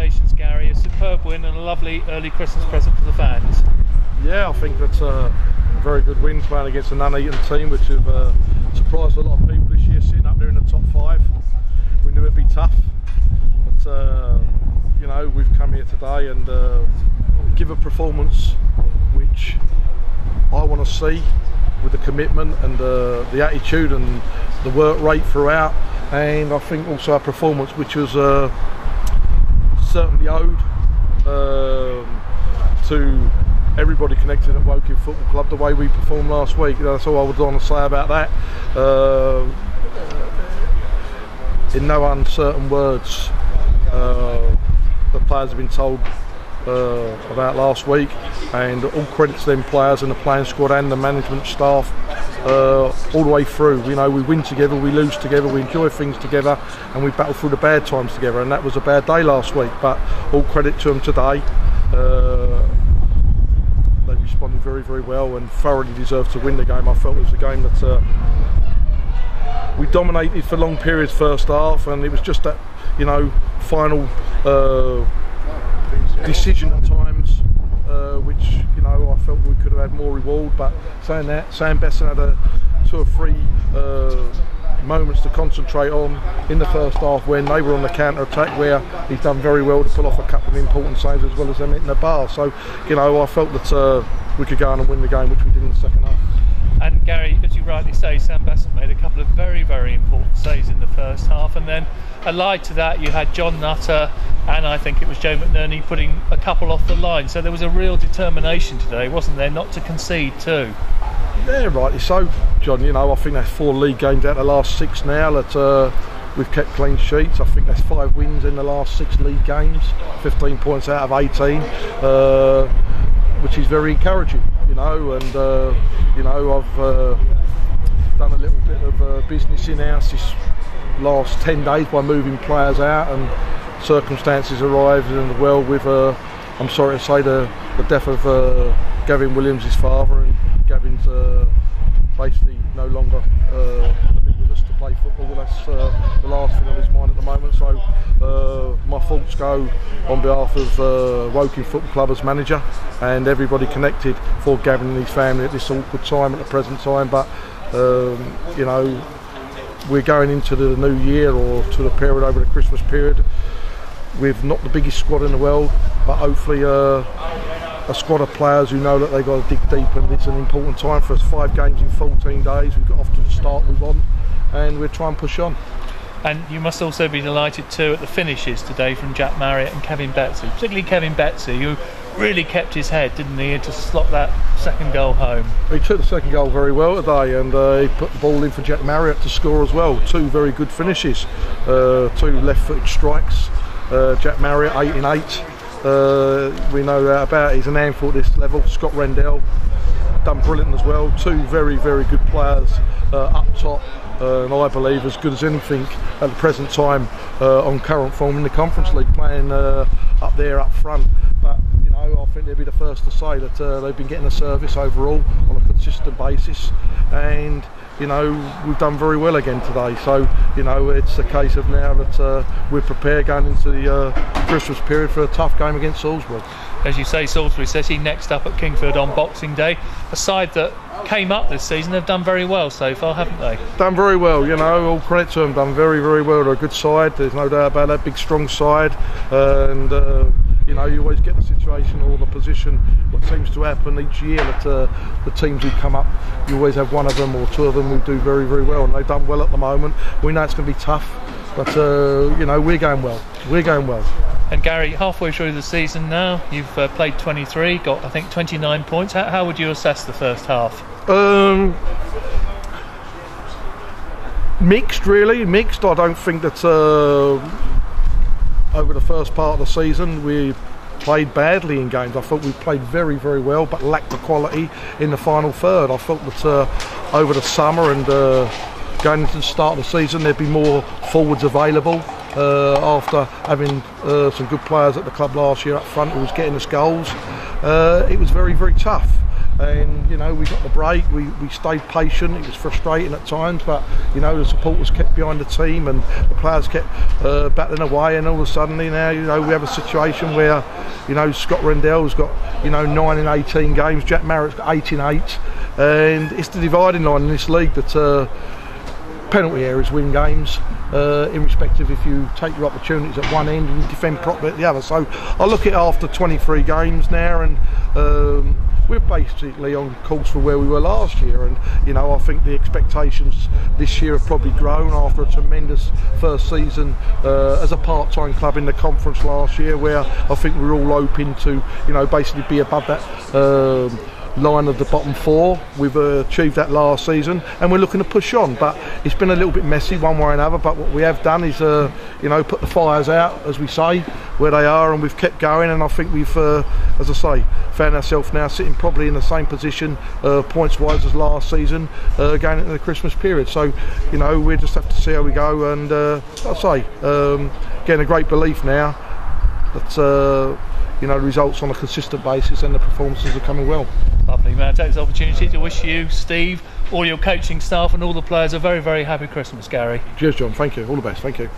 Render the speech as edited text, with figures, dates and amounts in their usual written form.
congratulations, Gary. A superb win and a lovely early Christmas present for the fans. Yeah, I think that's a very good win, playing against a Nuneaton team which have surprised a lot of people this year, sitting up there in the top 5. We knew it'd be tough, but you know, we've come here today and give a performance which I want to see, with the commitment and the attitude and the work rate throughout, and I think also a performance which was certainly owed to everybody connected at Woking Football Club, the way we performed last week. That's all I would want to say about that. In no uncertain words, the players have been told about last week, and all credit to them players and the playing squad and the management staff all the way through. You know, we win together, we lose together, we enjoy things together, and we battle through the bad times together, and that was a bad day last week, but all credit to them today. They responded very, very well and thoroughly deserved to win the game. I felt it was a game that we dominated for long periods first half, and it was just that, you know, final decision at times, which, you know, I felt we could have had more reward. But saying that, Sam Besson had 2 or 3 moments to concentrate on in the first half when they were on the counter attack, where he's done very well to pull off a couple of important saves, as well as them hitting the bar. So, you know, I felt that we could go on and win the game, which we did in the second half. And Gary, as you rightly say, Sam Besson made a couple of very, very important saves in the first half, and then allied to that you had John Nutter and I think it was Joe McNerney putting a couple off the line. So there was a real determination today, wasn't there, not to concede too? Yeah, rightly so, John. You know, I think that's 4 league games out of the last 6 now that we've kept clean sheets. I think that's 5 wins in the last 6 league games, 15 points out of 18, which is very encouraging, you know. And you know, I've done a little bit of business in-house this last 10 days by moving players out, and circumstances arrived in the world with, I'm sorry to say, the death of Gavin Williams' father, and Gavin's basically no longer going to be with us to play football. That's the last thing on his mind at the moment. So my thoughts go on behalf of Woking Football Club as manager and everybody connected for Gavin and his family at this awkward time, at the present time. But you know, we're going into the new year, or to the period over the Christmas period, with not the biggest squad in the world, but hopefully a squad of players who know that they've got to dig deep, and it's an important time for us. 5 games in 14 days, we've got off to the start we want, and we'll try and push on. And you must also be delighted too at the finishes today from Jack Marriott and Kevin Betsy, particularly Kevin Betsy, who really kept his head, didn't he, to slot that second goal home. He took the second goal very well today, and he put the ball in for Jack Marriott to score as well. 2 very good finishes, 2 left-footed strikes. Jack Marriott 8 in 8. We know that about. He's an handful at this level. Scott Rendell done brilliant as well. 2 very, very good players up top, and I believe as good as anything at the present time on current form in the Conference League, playing up there up front. But you know, I think they'll be the first to say that they've been getting a service overall on a consistent basis, and you know, we've done very well again today. So you know, it's a case of now that we're prepared going into the Christmas period for a tough game against Salisbury. As you say, Salisbury City next up at Kingford on Boxing Day. A side that came up this season have done very well so far, haven't they? Done very well, you know, all credit to them, done very, very well. They're a good side, there's no doubt about that, big strong side, and you know, you always get the situation or the position, what seems to happen each year, that the teams who come up, you always have 1 of them or 2 of them who do very, very well, and they've done well at the moment. We know it's going to be tough, but you know, we're going well, we're going well. And Gary, halfway through the season now, you've played 23, got I think 29 points. How would you assess the first half? Mixed, really, mixed. I don't think that over the first part of the season we played badly in games. I thought we played very, very well, but lacked the quality in the final third. I felt that over the summer and going into the start of the season, there'd be more forwards available. After having some good players at the club last year up front who was getting us goals, it was very, very tough. and you know, we got the break. We stayed patient. It was frustrating at times, but you know, the supporters kept behind the team and the players kept battling away, and all of a sudden now, you know, we have a situation where, you know, Scott Rendell's got, you know, 9 in 18 games, Jack Marritt's got 8 in 8, and it's the dividing line in this league that penalty areas win games, in respect of if you take your opportunities at one end and you defend properly at the other. So I look at it after 23 games now, and we're basically on course for where we were last year, and you know, I think the expectations this year have probably grown after a tremendous first season as a part-time club in the conference last year, where I think we're all hoping to, you know, basically be above that line of the bottom 4. We've achieved that last season, and we're looking to push on, but it's been a little bit messy one way or another. But what we have done is you know, put the fires out, as we say, where they are, and we've kept going, and I think we've as I say, found ourselves now sitting probably in the same position points wise as last season, going into the Christmas period. So you know, we just have to see how we go, and I say, getting a great belief now that you know, results on a consistent basis and the performances are coming well. Lovely, man. I take this opportunity to wish you, Steve, all your coaching staff and all the players a very, very happy Christmas, Gary. Cheers, John. Thank you. All the best. Thank you.